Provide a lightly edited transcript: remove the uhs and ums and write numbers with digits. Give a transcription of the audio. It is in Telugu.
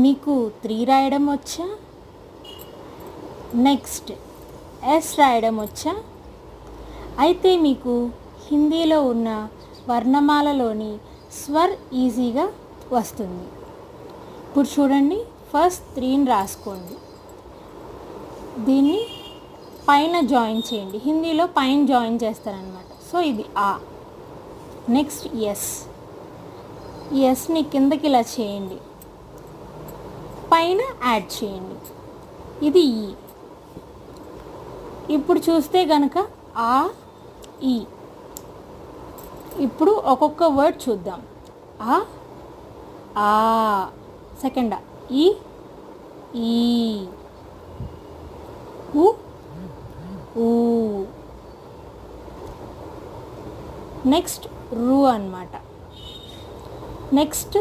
మీకు 3 రాయడం వచ్చా? నెక్స్ట్ ఎస్ రాయడం వచ్చా? అయితే మీకు హిందీలో ఉన్న వర్ణమాలలోని స్వర్ ఈజీగా వస్తుంది. ఇప్పుడు చూడండి, ఫస్ట్ 3ని రాసుకోండి, దీన్ని పైన జాయిన్ చేయండి. హిందీలో పైన జాయిన్ చేస్తారనమాట. సో ఇది ఆ. నెక్స్ట్ ఎస్, ఎస్ని కిందకి ఇలా చేయండి, పైన యాడ్ చేయండి, ఇది ఈ. ఇప్పుడు చూస్తే గనక ఆ ఈ. ఇప్పుడు ఒక్కొక్క వర్డ్ చూద్దాం. ఆ, సెకండ్ ఈ, ఊ, ఊ. నెక్స్ట్ రు అన్నమాట. నెక్స్ట్